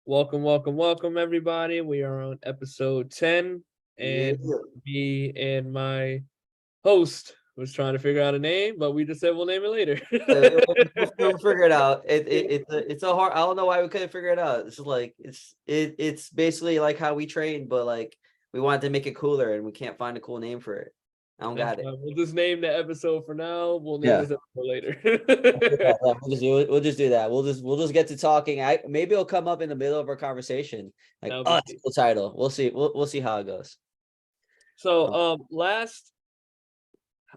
Welcome, everybody. We are on episode 10, Yeah, and me and my host was trying to figure out a name, but we just said we'll name it later. we'll figure it out. It's a hard. I don't know why we couldn't figure it out. It's just like it's basically like how we train, but like we wanted to make it cooler, and we can't find a cool name for it. I don't That's got it. fine. We'll just name the episode for now. We'll name Yeah, this episode later. yeah, we'll just do that. We'll just get to talking. Maybe it'll come up in the middle of our conversation. Like, That'll be oh, it's a cute. cool title. We'll see. We'll see how it goes. So, Um, last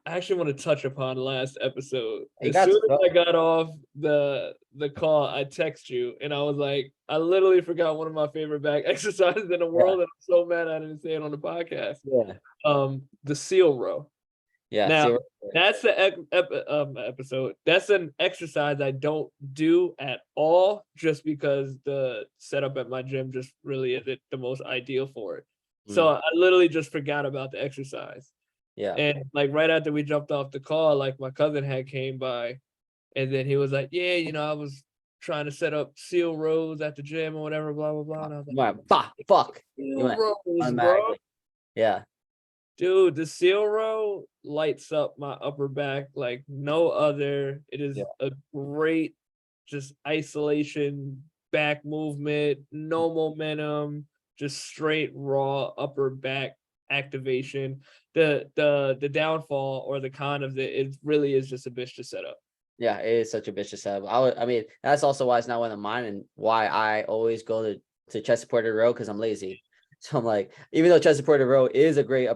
I actually want to touch upon last episode. you As got soon to as go. I got off the call, I text you and I was like, I literally forgot one of my favorite back exercises in the Yeah, world, and I'm so mad I didn't say it on the podcast. yeah, The seal row. yeah. Now, See, that's the episode. That's an exercise I don't do at all, just because the setup at my gym just really isn't the most ideal for it. So mm, I literally just forgot about the exercise. yeah. And like right after we jumped off the call, like my cousin had came by, and then he was like, "Yeah, I was trying to set up seal rows at the gym or whatever, blah blah blah." And I was like, You went, bah, fuck. You "Seal went rows, bro, automatically. Yeah. dude, the seal row lights up my upper back like no other. It Yeah. is a great just isolation back movement, no momentum, just straight raw upper back activation. The downfall or the con of it really is just a bitch to set up. Yeah, it is such a vicious setup. I mean, that's also why it's not one of mine and why I always go to chest supported row because I'm lazy. So I'm like, even though chest supported row is a great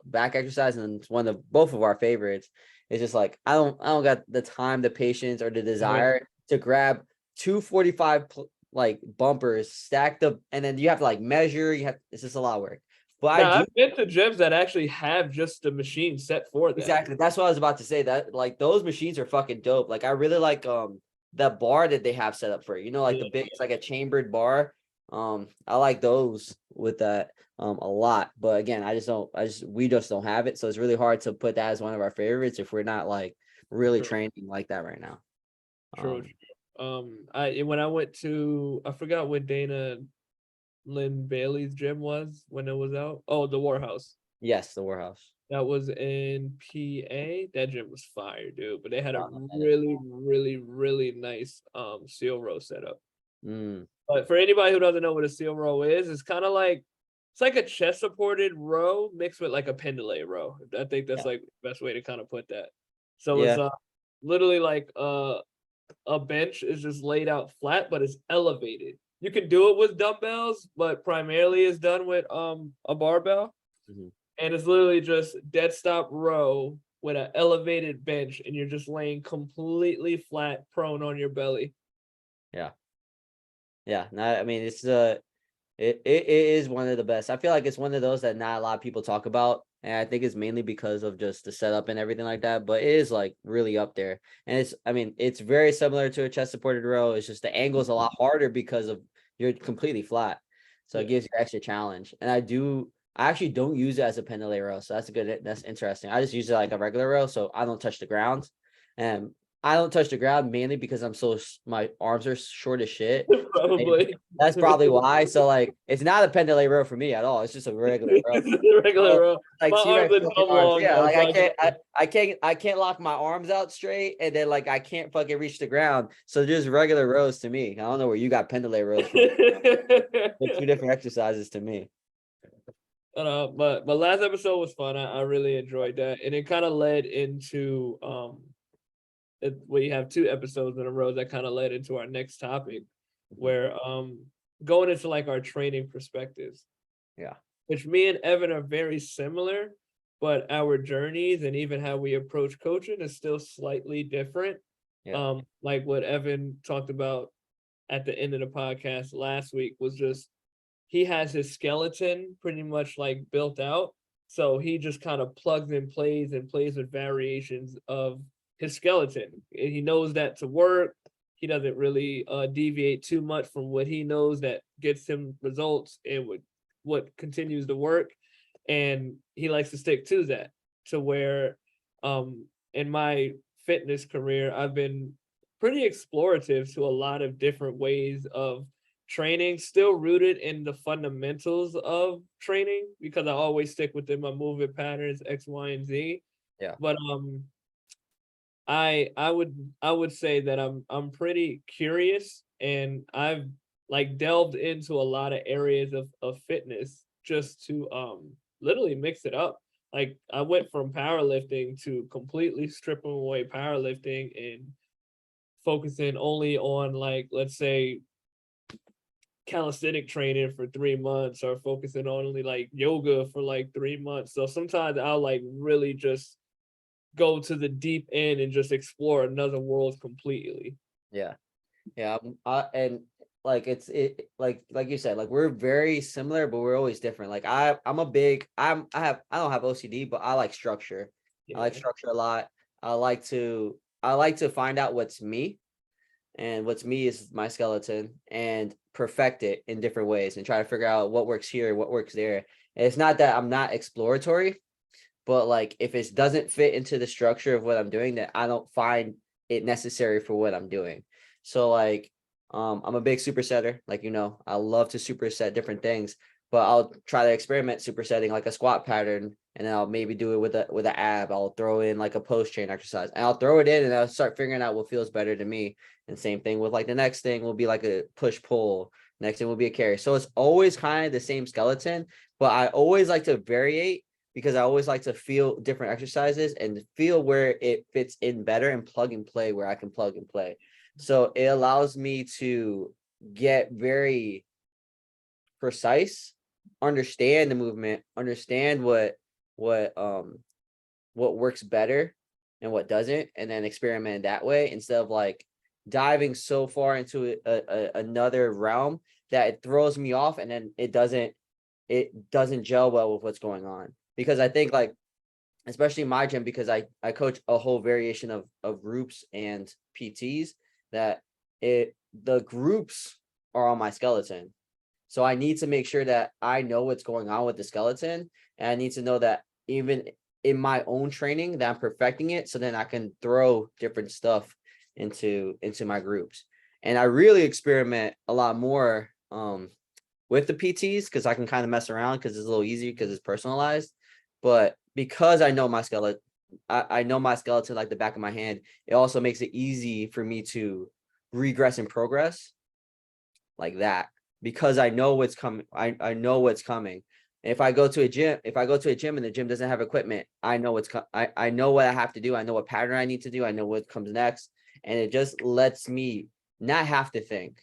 back exercise and it's one of both of our favorites, it's just like I don't got the time, the patience, or the Yeah. desire to grab 245 like bumpers stacked up, and then you have to like measure. It's just a lot of work. But I Now do. I've been to gyms that actually have just the machine set for that. Exactly. That's what I was about to say. That like those machines are fucking dope. Like I really like the bar that they have set up for it. You know, like the Yeah, big it's like a chambered bar. I like those with that a lot. But again, we just don't have it. So it's really hard to put that as one of our favorites if we're not like really true, training like that right now. true, Um true. I when I went to I forgot what Dana Lynn Bailey's gym was when it was out. Oh, the Warhouse. yes, the warehouse. That was in PA. That gym was fire, dude. But they had a Uh, really nice seal row setup. Mm, But for anybody who doesn't know what a seal row is, it's like a chest supported row mixed with like a pendulum row. I think that's yeah. like the best way to kind of put that. So it's Yeah. literally like a bench is just laid out flat, but it's elevated. You can do it with dumbbells, but primarily it's done with a barbell. Mhm. And it's literally just dead stop row with an elevated bench, and you're just laying completely flat, prone on your belly. Yeah. Yeah. No, I mean it is one of the best. I feel like it's one of those that not a lot of people talk about, and I think it's mainly because of just the setup and everything like that. But it is like really up there, and I mean, it's very similar to a chest supported row. It's just the angle is a lot harder because of you're completely flat, so it Yeah. gives you extra challenge. And I actually don't use it as a pendulum row, so that's interesting. I just use it like a regular row, so I don't touch the ground, and I don't touch the ground mainly because my arms are short as shit. Probably. That's probably why. So like, it's not a pendulum row for me at all. It's just a regular row. Regular So, row. like, My see my arms are fucking dumb arms. long Yeah, though, like so I can I can't lock my arms out straight, and then like I can't fucking reach the ground. So just regular rows to me. I don't know where you got pendulum rows from. They're two different exercises to me. but last episode was fun. I really enjoyed that, and it kind of led into we have two episodes in a row that kind of led into our next topic, Mhm. where going into like our training perspectives, Yeah, which me and Evan are very similar, but our journeys and even how we approach coaching is still slightly different. yeah, Like what Evan talked about at the end of the podcast last week was just he has his skeleton pretty much like built out. So he just kind of plugs and plays with variations of his skeleton. And he knows that to work. He doesn't really deviate too much from what he knows that gets him results and what continues to work. And he likes to stick to that, to where in my fitness career, I've been pretty explorative to a lot of different ways of training, still rooted in the fundamentals of training because I always stick within my movement patterns, X, Y, and Z. Yeah. But I would say that I'm pretty curious, and I've like delved into a lot of areas of fitness just to literally mix it up. Like I went from powerlifting to completely stripping away powerlifting and focusing only on, like, let's say, calisthenic training for 3 months, or focusing on only like yoga for like 3 months. So sometimes I'll like really just go to the deep end and just explore another world completely. Yeah. Yeah, and like like you said, like we're very similar, but we're always different. Like I don't have OCD, but I like structure. I like Yeah. structure a lot. I like to find out what's me, and what's me is my skeleton, and perfect it in different ways and try to figure out what works here, what works there. And it's not that I'm not exploratory, but like if it doesn't fit into the structure of what I'm doing, then I don't find it necessary for what I'm doing. So like I'm a big supersetter, like I love to superset different things, but I'll try to experiment supersetting like a squat pattern, and then I'll maybe do it with an ab. I'll throw in like a post chain exercise, and I'll throw it in, and I'll start figuring out what feels better to me. And same thing with like the next thing will be like a push pull. Next thing will be a carry. So it's always kind of the same skeleton, but I always like to variate because I always like to feel different exercises and feel where it fits in better and plug and play where I can plug and play. So it allows me to get very precise, understand the movement, understand what works better and what doesn't, and then experiment that way instead of like diving so far into another realm that it throws me off, and then it doesn't gel well with what's going on. Because I think like, especially in my gym, because I coach a whole variation of groups and PTs, that the groups are on my skeleton. So I need to make sure that I know what's going on with the skeleton, and I need to know that even in my own training that I'm perfecting it, so then I can throw different stuff into my groups. And I really experiment a lot more with the PTs because I can kind of mess around because it's a little easier because it's personalized. But because I know my skeleton, I know my skeleton like the back of my hand, it also makes it easy for me to regress and progress like that because I know what's coming. I know what's coming. If I go to a gym and the gym doesn't have equipment, I know I know what I have to do. I know what pattern I need to do. I know what comes next. And it just lets me not have to think.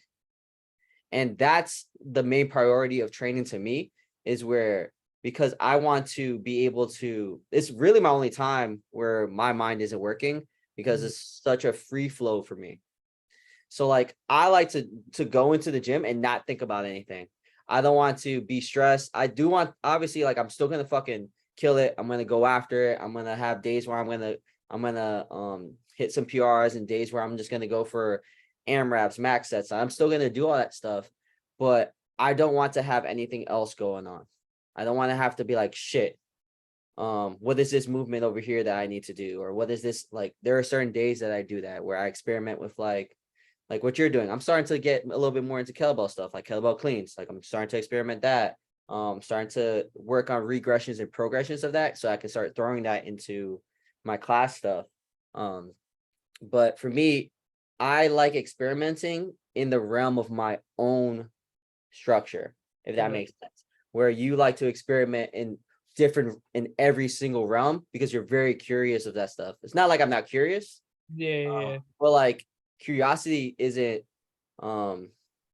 And that's the main priority of training to me, is where, because I want to be able to, it's really my only time where my mind isn't working because Mhm. it's such a free flow for me. So like I like to go into the gym and not think about anything. I don't want to be stressed. I do want, obviously, like I'm still gonna fucking kill it. I'm gonna go after it. I'm gonna have days where I'm gonna hit some PRs, and days where I'm just gonna go for AMRAPs, max sets. I'm still gonna do all that stuff, but I don't want to have anything else going on. I don't want to have to be like, shit, what is this movement over here that I need to do? Or what is this, like, there are certain days that I do that where I experiment with like what you're doing. I'm starting to get a little bit more into kettlebell stuff, like kettlebell cleans. Like I'm starting to experiment that. Starting to work on regressions and progressions of that, so I can start throwing that into my class stuff. Um, but for me, I like experimenting in the realm of my own structure, if that Right. makes sense. Where you like to experiment in every single realm because you're very curious of that stuff. It's not like I'm not curious, Yeah, yeah. but like curiosity isn't um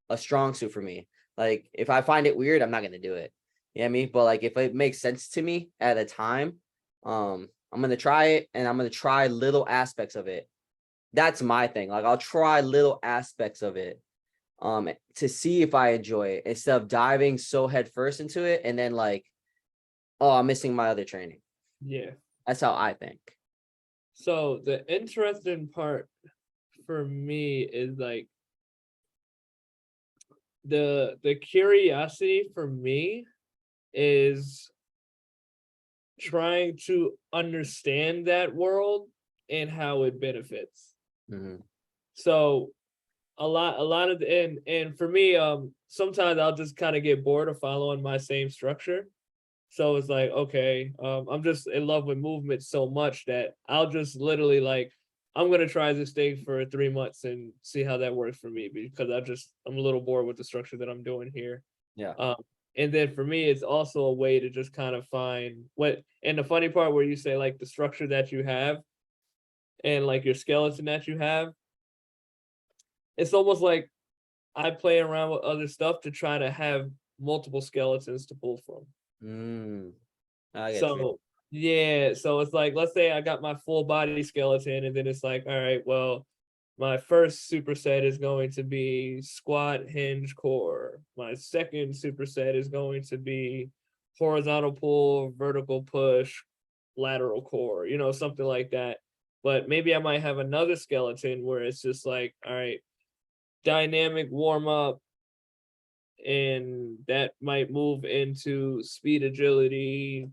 a strong suit for me. Like if I find it weird, I'm not gonna do it. You know what I mean? But like if it makes sense to me at a time, I'm gonna try it, and I'm gonna try little aspects of it. That's my thing. Like I'll try little aspects of it to see if I enjoy it instead of diving so headfirst into it and then like, oh, I'm missing my other training. Yeah. That's how I think. So the interesting part for me is like the curiosity for me is trying to understand that world and how it benefits. Mhm. So a lot of the, and for me, sometimes I'll just kind of get bored of following my same structure. So it's like, okay, I'm just in love with movement so much that I'll just literally like, I'm gonna try this thing for 3 months and see how that works for me, because I'm a little bored with the structure that I'm doing here. Yeah. Um, and then for me, it's also a way to just kind of find what, and the funny part where you say like the structure that you have and like your skeleton that you have, it's almost like I play around with other stuff to try to have multiple skeletons to pull from. Mm, I get you. So yeah, so it's like, let's say I got my full body skeleton, and then it's like, all right, well, my first superset is going to be squat, hinge, core. My second superset is going to be horizontal pull, vertical push, lateral core, something like that. But maybe I might have another skeleton where it's just like, all right, dynamic warm up, and that might move into speed agility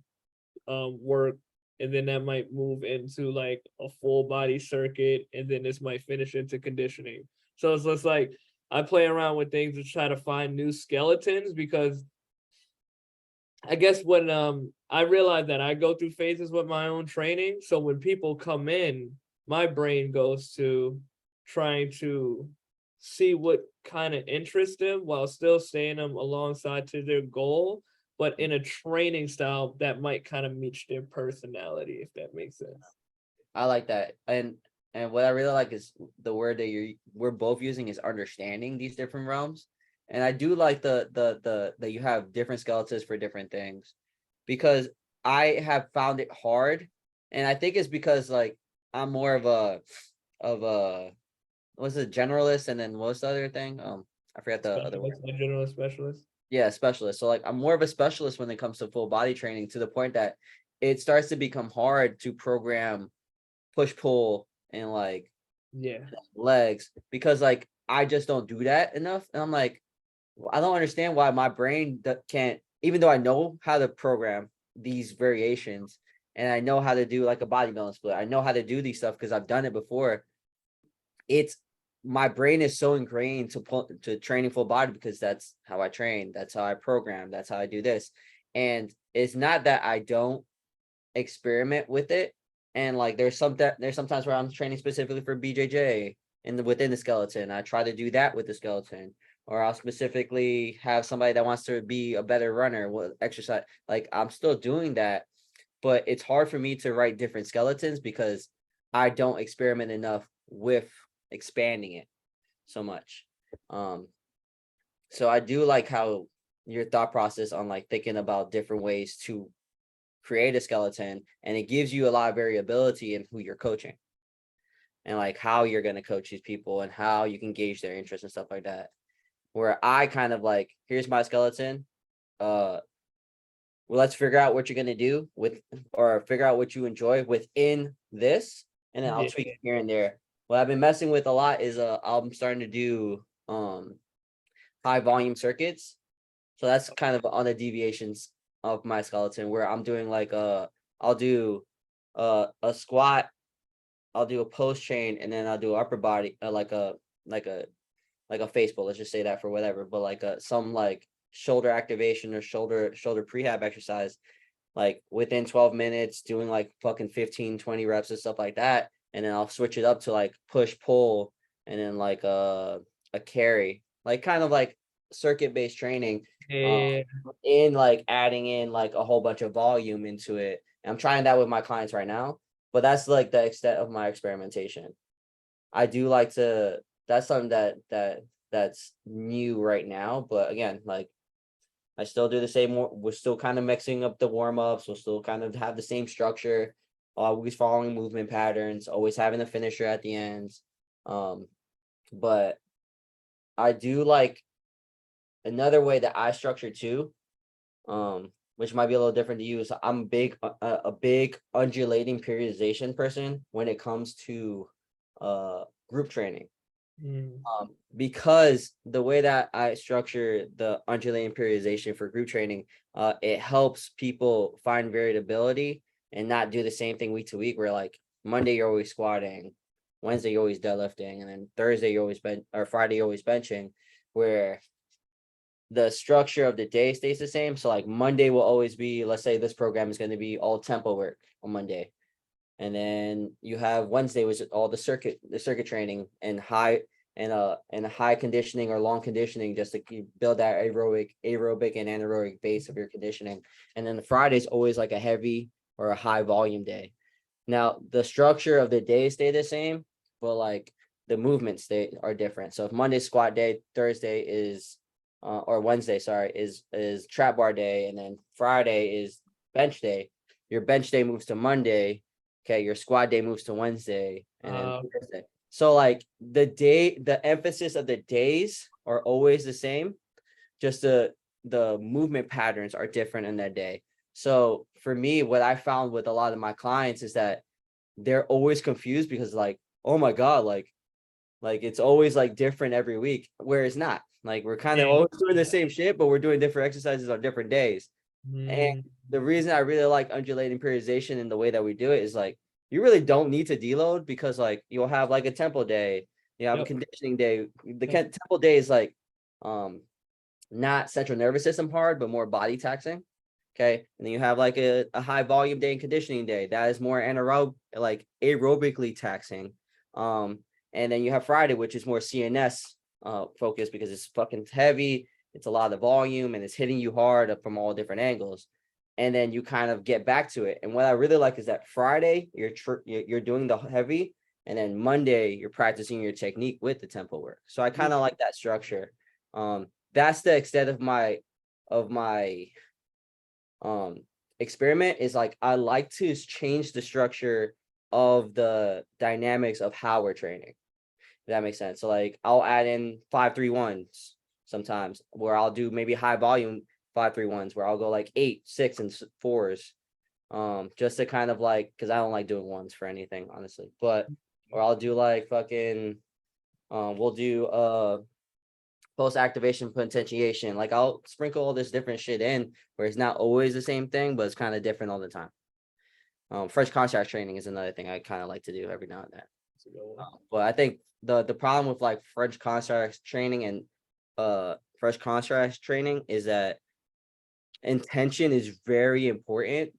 work, and then that might move into like a full body circuit, and then this might finish into conditioning. So it's just like I play around with things to try to find new skeletons, because I guess when I realize that I go through phases with my own training, so when people come in, my brain goes to trying to see what kind of interests them while still staying them alongside to their goal, but in a training style that might kind of match their personality, if that makes sense. I like that. And what I really like is the word that we're both using is understanding these different realms. And I do like the that you have different skeletons for different things, because I have found it hard. And I think it's because like I'm more of a what's a generalist, and then what's the other thing? I forgot the other word. Specialist, a general specialist. Yeah, specialist. So like I'm more of a specialist when it comes to full body training, to the point that it starts to become hard to program push pull and like Yeah. legs, because like I just don't do that enough. And I'm like, I don't understand why my brain can't, even though I know how to program these variations and I know how to do like a body balance split. I know how to do these stuff because I've done it before. It's my brain is so ingrained to training full body, because that's how I train, that's how I program, that's how I do this. And it's not that I don't experiment with it. And like there's sometimes where I'm training specifically for BJJ within the skeleton. I try to do that with the skeleton. Or I'll specifically have somebody that wants to be a better runner with exercise. Like I'm still doing that, but it's hard for me to write different skeletons because I don't experiment enough with expanding it so much. Um, so I do like how your thought process on like thinking about different ways to create a skeleton, and it gives you a lot of variability in who you're coaching and like how you're going to coach these people and how you can gauge their interest and stuff like that. Where I kind of like, here's my skeleton. Well, let's figure out what you're going to do with, or figure out what you enjoy within this, and then I'll Yeah. tweak it here and there. What I've been messing with a lot is I'm starting to do high volume circuits. So that's kind of on the deviations of my skeleton, where I'm doing like I'll do a squat, I'll do a post chain, and then I'll do upper body like a like a face pull. Let's just say that for whatever, but like some like shoulder activation or shoulder prehab exercise, like within 12 minutes, doing like fucking 15-20 reps and stuff like that. And then I'll switch it up to like push pull, and then like a carry, like kind of like circuit based training, um, Yeah. in like adding in like a whole bunch of volume into it. And I'm trying that with my clients right now, but that's like the extent of my experimentation. I do like to, that's something that's new right now. But again, like I still do the same. We're still kind of mixing up the warm ups. We'll still kind of have the same structure, always following movement patterns, always having a finisher at the end. Um, but I do like another way that I structure too, which might be a little different to you. Is I'm a big undulating periodization person when it comes to group training. Mm. Because the way that I structure the undulating periodization for group training, it helps people find variability and not do the same thing week to week, where like Monday you're always squatting, Wednesday you're always deadlifting, and then Thursday you're always or Friday you're always benching, where the structure of the day stays the same. So like Monday will always be, let's say this program is going to be all tempo work on Monday. And then you have Wednesday, which is all the circuit training and high conditioning or long conditioning, just to build that aerobic and anaerobic base of your conditioning. And then the Friday is always like a heavy or a high volume day. Now the structure of the day stay the same, but like the movements are different. So if Monday's squat day, Thursday is or Wednesday, sorry, is trap bar day, and then Friday is bench day. Your bench day moves to Monday. Okay, your squat day moves to Wednesday, and then Thursday. So like the emphasis of the days are always the same, just the movement patterns are different in that day. So for me, what I found with a lot of my clients is that they're always confused because like, oh my God, like it's always like different every week, where it's not. Like we're kind of always doing the same shit, but we're doing different exercises on different days. And the reason I really like undulating periodization and the way that we do it is like, you really don't need to deload, because like you'll have like a tempo day, you have a conditioning day. The tempo day is like not central nervous system hard, but more body taxing. Okay. And then you have like a high volume day and conditioning day that is more aerobically taxing. And then you have Friday, which is more CNS focused, because it's fucking heavy. It's a lot of volume and it's hitting you hard from all different angles. And then you kind of get back to it. And what I really like is that Friday, you're doing the heavy, and then Monday, you're practicing your technique with the tempo work. So I kind of like that structure. That's the extent of my experiment, is like, I like to change the structure of the dynamics of how we're training. If that makes sense. So like I'll add in 5-3-1s sometimes, where I'll do maybe high volume 5-3-1s, where I'll go like 8, 6, and 4s. Just to kind of like, because I don't like doing ones for anything, honestly. But or I'll do like fucking we'll do post activation potentiation. Like I'll sprinkle all this different shit in, where it's not always the same thing, but it's kind of different all the time. Fresh contrast training is another thing I kind of like to do every now and then. But I think the problem with like French contrast training and fresh contrast training is that intention is very important.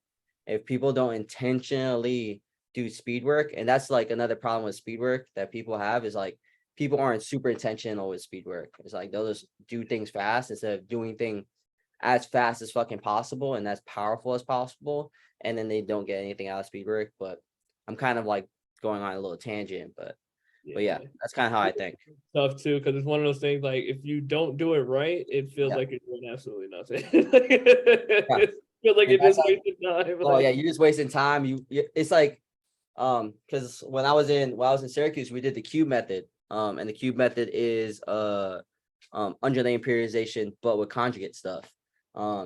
If people don't intentionally do speed work, and that's like another problem with speed work that people have, is like people aren't super intentional with speed work. It's like they'll just do things fast instead of doing things as fast as fucking possible and as powerful as possible, and then they don't get anything out of speed work. But I'm kind of like going on a little tangent, but yeah, that's kind of how I think. Tough too, because it's one of those things, like if you don't do it right, it feels like you're doing absolutely nothing. It feels like you're just wasting time. Oh yeah, you're just wasting time. It's like because when I was in Syracuse, we did the cube method. And the cube method is undulating periodization, but with conjugate stuff.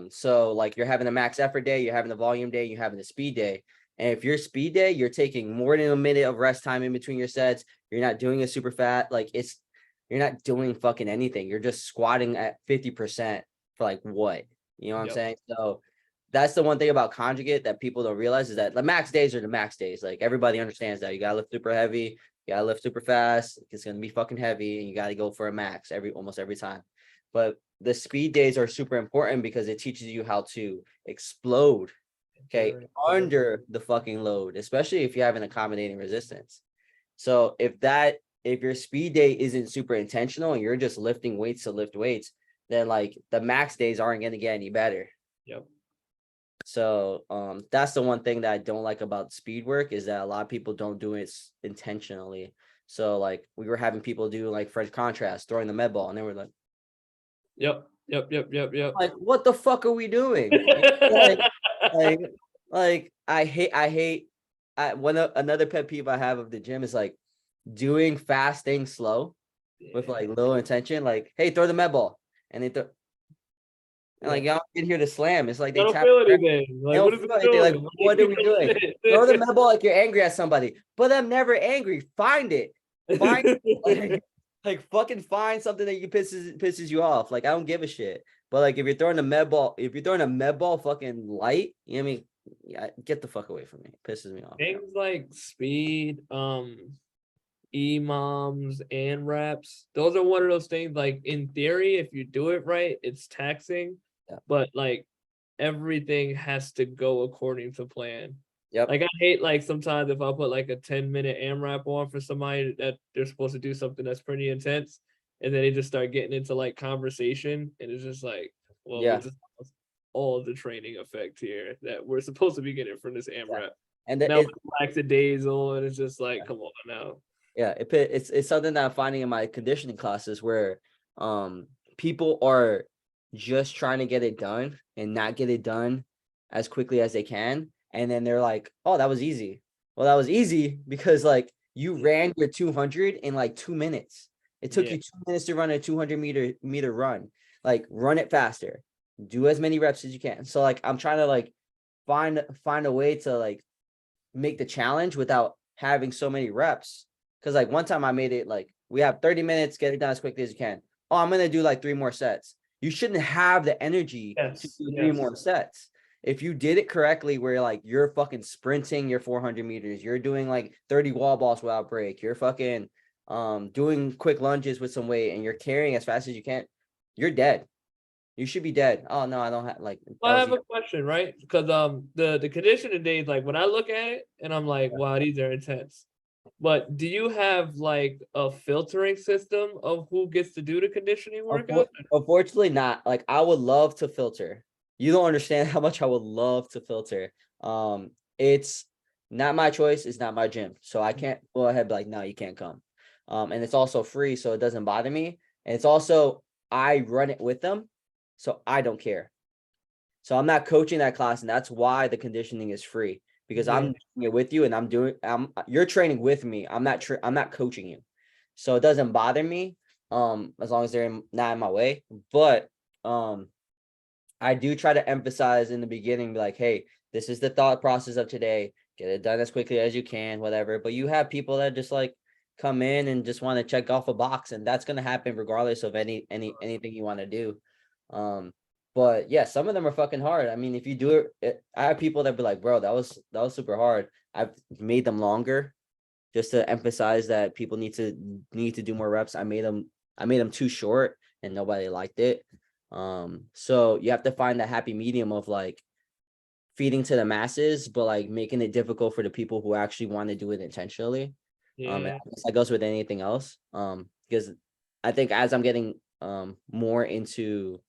So like you're having a max effort day, you're having a volume day, you're having a speed day. And if your speed day, you're taking more than a minute of rest time in between your sets. You're not doing a super fat, you're not doing fucking anything. You're just squatting at 50% for like what? You know what I'm saying? So that's the one thing about conjugate that people don't realize, is that the max days are the max days. Like everybody understands that. You gotta lift super heavy, you gotta lift super fast. It's gonna be fucking heavy, and you gotta go for a max almost every time. But the speed days are super important because it teaches you how to explode, under the fucking load, especially if you have an accommodating resistance. So if your speed day isn't super intentional and you're just lifting weights to lift weights, then like the max days aren't gonna get any better. So that's the one thing that I don't like about speed work, is that a lot of people don't do it intentionally. So like we were having people do like French contrast, throwing the med ball, and they were like, Yep. Like, what the fuck are we doing? like I hate another pet peeve I have of the gym is like doing fast things slow with like little intention. Like, hey, throw the med ball, and they throw. And like y'all get here to slam. It's like they don't tap. feel anything. Like, what is it doing? Like, what are we doing? Throw the med ball like you're angry at somebody. But I'm never angry. Find it. Like fucking find something that you pisses you off. Like I don't give a shit. But like if you're throwing a med ball fucking light, you know what I mean? Yeah, get the fuck away from me. It pisses me off. Things like speed, EMOMs and reps. Those are one of those things, like in theory, if you do it right, it's taxing, Yeah. but like everything has to go according to plan. Yep. Like I hate like sometimes if I put like a 10-minute AMRAP on for somebody that they're supposed to do something that's pretty intense, and then they just start getting into like conversation, and it's just like, well, we Yeah. just lost all the training effect here that we're supposed to be getting from this Yeah. AMRAP. And Now it's lackadaisical, and it's just like, come on now. yeah, it's something that I'm finding in my conditioning classes where people are just trying to get it done and not get it done as quickly as they can. And then they're like, oh, that was easy. Well, that was easy because like you ran your 200 in like 2 minutes. It took Yeah, you 2 minutes to run a 200 meter run. Like run it faster. Do as many reps as you can. So like I'm trying to like find a way to like make the challenge without having so many reps. Because like one time I made it like we have 30 minutes, get it done as quickly as you can. Oh, I'm gonna do like 3 more sets. You shouldn't have the energy to yes, do three yes. more sets. If you did it correctly, where like you're fucking sprinting your 400 meters, you're doing like 30 wall balls without break, you're fucking doing quick lunges with some weight, and you're carrying as fast as you can, you're dead. You should be dead. Oh no, I don't have like that Well, I was have a question, right? Because the conditioning days, like when I look at it and I'm like, wow, these are intense. But do you have like a filtering system of who gets to do the conditioning workout? Unfortunately not. Like I would love to filter. You don't understand how much I would love to filter. It's not my choice, it's not my gym. So I can't go ahead and be like, no, you can't come. And it's also free, so it doesn't bother me. And it's also I run it with them, so I don't care. So I'm not coaching that class, and that's why the conditioning is free because I'm Yeah, doing it with you, and you're training with me. I'm not coaching you, so it doesn't bother me. As long as not in my way. But I do try to emphasize in the beginning, be like, hey, this is the thought process of today. Get it done as quickly as you can, whatever. But you have people that just like come in and just want to check off a box, and that's gonna happen regardless of anything you want to do. But yeah, some of them are fucking hard. I mean, if you do I have people that be like, bro, that was super hard. I've made them longer just to emphasize that people need to do more reps. I made them too short and nobody liked it. So you have to find that happy medium of like feeding to the masses, but like making it difficult for the people who actually want to do it intentionally. And I yeah, guess that goes with anything else. Because I think as I'm getting more into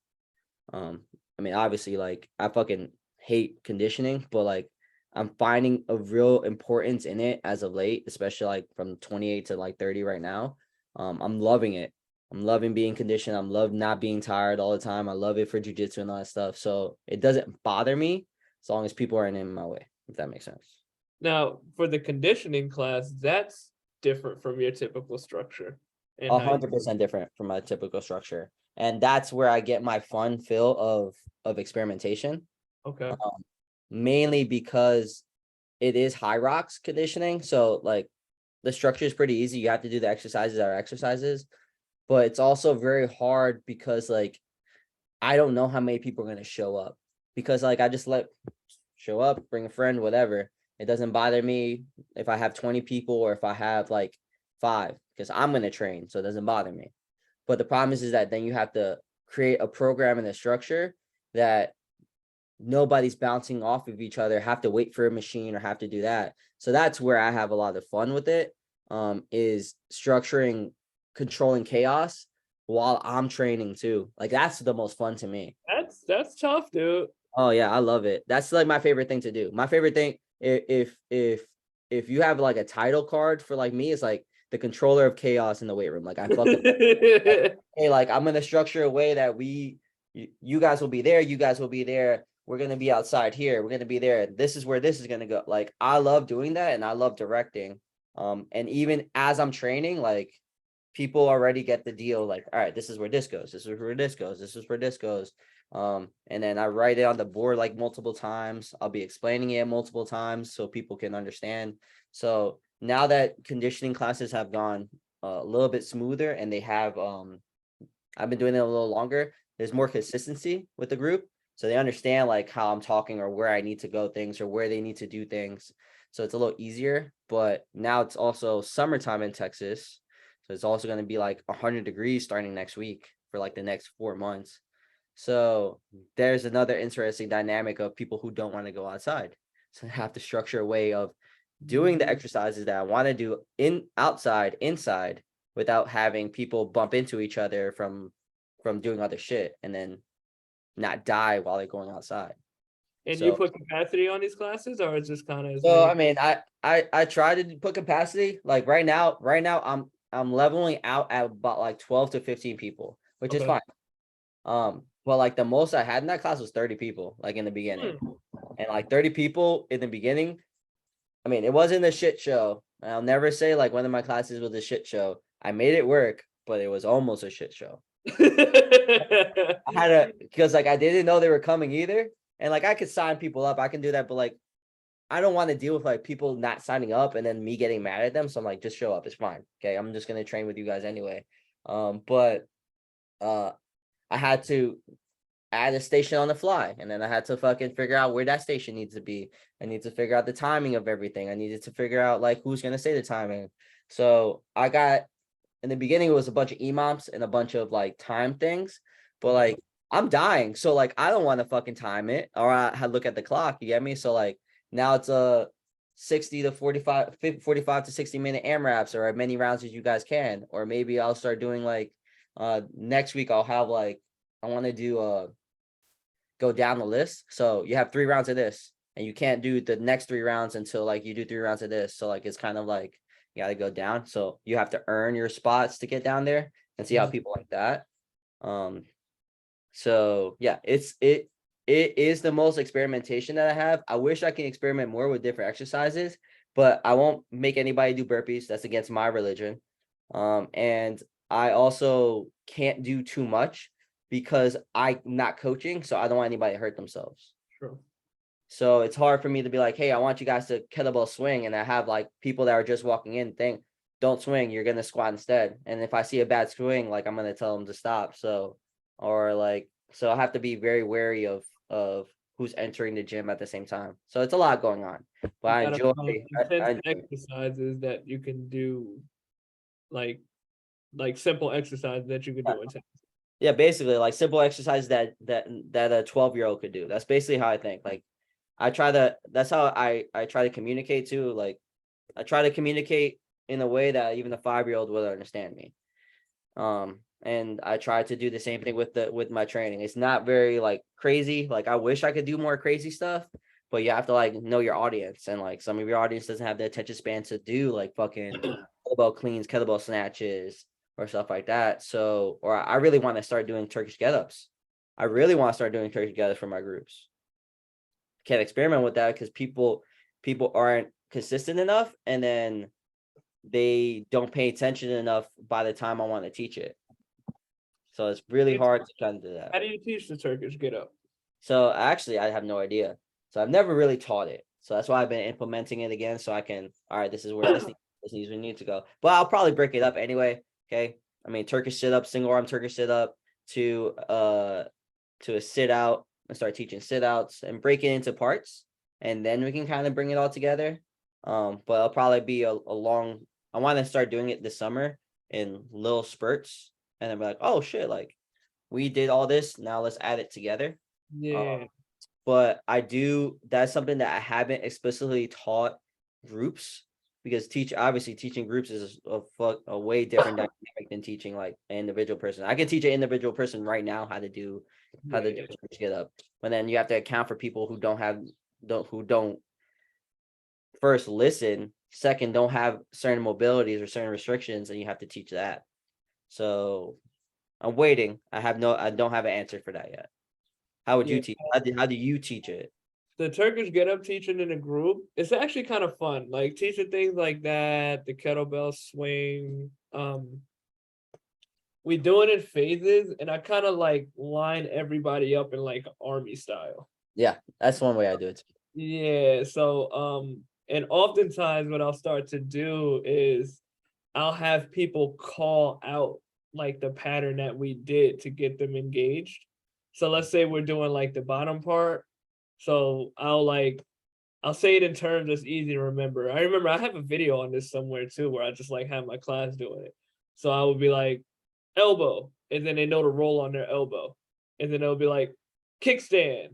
I mean, obviously, like I fucking hate conditioning, but like I'm finding a real importance in it as of late, especially like from 28 to like 30 right now. I'm loving it. I'm loving being conditioned. I'm love not being tired all the time. I love it for jujitsu and all that stuff. So it doesn't bother me as long as people aren't in my way, if that makes sense. now for the conditioning class, that's different from your typical structure and A how you. 100% different from my typical structure. And that's where I get my fun fill of experimentation. Okay. Um, Mainly because it is high rocks conditioning. So like the structure is pretty easy. You have to do the exercises, but it's also very hard because like I don't know how many people are gonna show up because like I just let show up, bring a friend, whatever. It doesn't bother me if I have 20 people or if I have like 5 because I'm gonna train, so it doesn't bother me. But the problem is that then you have to create a program and a structure that nobody's bouncing off of each other, have to wait for a machine or have to do that. So that's where I have a lot of fun with it, is structuring, controlling chaos while I'm training too. Like that's the most fun to me. That's tough, dude. Oh yeah, I love it. That's like my favorite thing to do. My favorite thing, if you have like a title card for like me, it's like the controller of chaos in the weight room. Like I fucking like, hey, like I'm gonna structure a way that you guys will be there, you guys will be there. We're gonna be outside here. We're gonna be there. This is where this is gonna go. Like I love doing that, and I love directing. And even as I'm training, like people already get the deal. Like, all right, this is where this goes. This is where this goes. This is where this goes. And then I write it on the board like multiple times. I'll be explaining it multiple times so people can understand. So now that conditioning classes have gone a little bit smoother and they have I've been doing it a little longer, there's more consistency with the group. So they understand like how I'm talking or where I need to go things or where they need to do things. so it's a little easier. But now it's also summertime in Texas, so it's also going to be like 100 degrees starting next week for like the next 4 months. So there's another interesting dynamic of people who don't want to go outside. So I have to structure a way of doing the exercises that I want to do inside without having people bump into each other from doing other shit and then not die while they're going outside. And you So put capacity on these classes, or it's just kind of as so many? I mean I try to put capacity like right now I'm leveling out at about like 12 to 15 people, which is Okay. fine. But like the most I had in that class was 30 people, like in the beginning. And like 30 people in the beginning, I mean, it wasn't a shit show. I'll never say like one of my classes was a shit show. I made it work, but it was almost a shit show. I had to, because like I didn't know they were coming either. And like I could sign people up, I can do that, but like I don't want to deal with like people not signing up and then me getting mad at them. So I'm like, just show up. It's fine. Okay. I'm just gonna train with you guys anyway. But I had to add a station on the fly, and then I had to fucking figure out where that station needs to be. I need to figure out the timing of everything. I needed to figure out like who's gonna say the timing. So I got in the beginning it was a bunch of imams and a bunch of like time things, but like I'm dying, so like I don't want to fucking time it or I had look at the clock. You get me? So like now it's a 60 to 45 to 60 minute AMRAPs or as many rounds as you guys can, or maybe I'll start doing like next week I'll have like I want to do go down the list. So you have 3 rounds of this, and you can't do the next 3 rounds until like you do 3 rounds of this. So like it's kind of like you got to go down. So you have to earn your spots to get down there and see how people like that. Um, so yeah, it is the most experimentation that I have. I wish I can experiment more with different exercises, but I won't make anybody do burpees. That's against my religion. And I also can't do too much because I'm not coaching, so I don't want anybody to hurt themselves. True. So it's hard for me to be like, hey, I want you guys to kettlebell swing, and I have like people that are just walking in think, don't swing, you're gonna squat instead. And if I see a bad swing, like I'm gonna tell them to stop. So or like so I have to be very wary of who's entering the gym at the same time. So it's a lot going on. But You I gotta enjoy find I intense enjoy it. exercises that you can do, like simple exercises that you can do intense. Yeah, basically like simple exercises that a 12-year-old could do. That's basically how I think. Like that's how I try to communicate to, like I try to communicate in a way that even a 5-year-old will understand me. And I try to do the same thing with my training. It's not very like crazy. Like I wish I could do more crazy stuff, but you have to like know your audience, and like some of your audience doesn't have the attention span to do like fucking kettlebell cleans, kettlebell snatches, or stuff like that. So, or I really want to start doing Turkish get-ups. I really want to start doing Turkish get-ups for my groups. Can't experiment with that because people aren't consistent enough, and then they don't pay attention enough by the time I want to teach it. So it's really hard to try to do that. How do you teach the Turkish get up? So actually, I have no idea. So I've never really taught it. So that's why I've been implementing it again. So I can, all right, this is where this needs we need to go. But I'll probably break it up anyway. Okay. I mean, Turkish sit up, single arm Turkish sit up to a sit out and start teaching sit outs and break it into parts. And then we can kind of bring it all together. But it'll probably be a long, I want to start doing it this summer in little spurts. And then be like, oh shit, like we did all this. Now let's add it together. Yeah. But that's something that I haven't explicitly taught groups, because obviously teaching groups is a way different dynamic than teaching like an individual person. I can teach an individual person right now how to do get up, but then you have to account for people who don't first listen, second don't have certain mobilities or certain restrictions, and you have to teach that. So I'm waiting. I don't have an answer for that yet. How would you Yeah. teach? How do you teach it? The Turkish get up teaching in a group, it's actually kind of fun. Like teaching things like that, the kettlebell swing. We do it in phases, and I kind of like line everybody up in like army style. Yeah, that's one way I do it. Yeah. So and oftentimes what I'll start to do is I'll have people call out like the pattern that we did to get them engaged. So let's say we're doing like the bottom part. So I'll like I'll say it in terms that's easy to remember. I remember I have a video on this somewhere too, where I just like have my class doing it. So I would be like elbow, and then they know to roll on their elbow, and then they'll be like kickstand.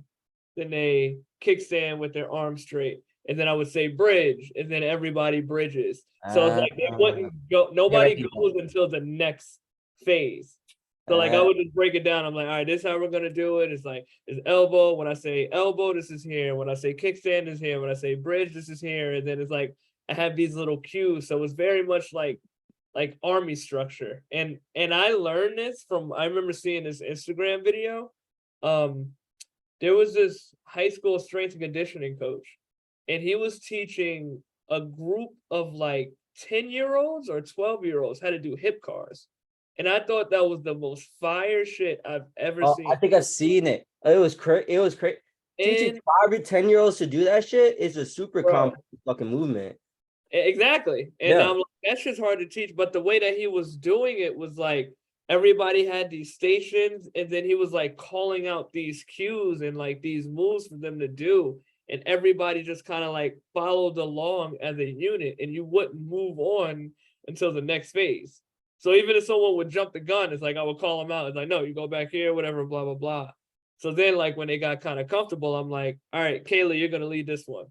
Then they kickstand with their arm straight, and then I would say bridge, and then everybody bridges. So it's Uh, like they wouldn't go. yeah, Nobody people. goes until the next phase. So like I Uh, would just break it down. I'm like, all right, this is how we're gonna do it. It's like it's elbow. When I say elbow, this is here. When I say kickstand, is here. When I say bridge, this is here. And then it's like I have these little cues. So it's very much like army structure. And I learned this from I remember seeing this Instagram video. Um, there was this high school strength and conditioning coach, and he was teaching a group of like 10-year-olds or 12-year-olds how to do hip cars. And I thought that was the most fire shit I've ever oh, I seen. think I've seen it. It was crazy. It was crazy. Teaching And 5 or 10 year olds to do that shit is a super bro, complex fucking movement. exactly. And Yeah. I'm like, that shit's hard to teach. But the way that he was doing it was like everybody had these stations, and then he was like calling out these cues and like these moves for them to do. And everybody just kind of like followed along as a unit, and you wouldn't move on until the next phase. So even if someone would jump the gun, it's like I would call them out. It's like, no, you go back here, whatever, blah, blah, blah. So then, like, when they got kind of comfortable, I'm like, all right, Kayla, you're gonna lead this one.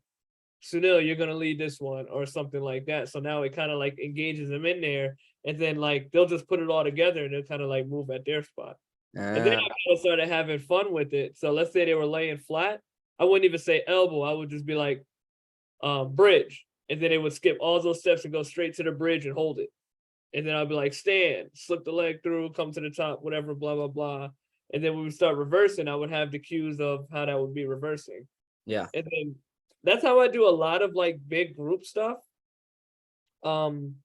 Sunil, you're gonna lead this one, or something like that. So now it kind of like engages them in there, and then like they'll just put it all together and they'll kind of like move at their spot. And then I Uh, kind of started having fun with it. So let's say they were laying flat, I wouldn't even say elbow. I would just be like bridge, and then they would skip all those steps and go straight to the bridge and hold it. And then I'd be like stand, slip the leg through, come to the top, whatever, blah blah blah. And then when we start reversing, I would have the cues of how that would be reversing. yeah. And then that's how I do a lot of like big group stuff. Um,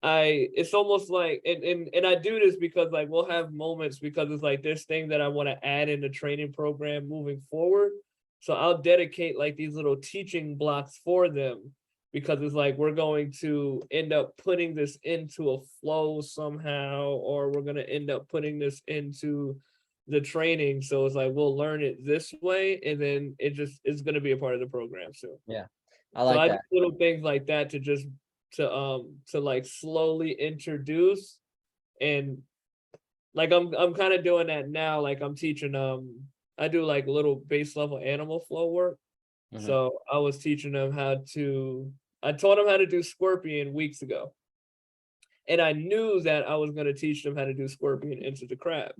I it's almost like and I do this because like we'll have moments because it's like this thing that I want to add in the training program moving forward. So I'll dedicate like these little teaching blocks for them because it's like we're going to end up putting this into a flow somehow, or we're gonna end up putting this into the training. So it's like we'll learn it this way, and then it just is gonna be a part of the program soon. Yeah. I So like I do that. little things like that to just to like slowly introduce, and like I'm kind of doing that now. Like I'm teaching I do like little base level animal flow work. Mhm. So I was teaching them how to I taught them how to do scorpion weeks ago. And I knew that I was going to teach them how to do scorpion into the crab.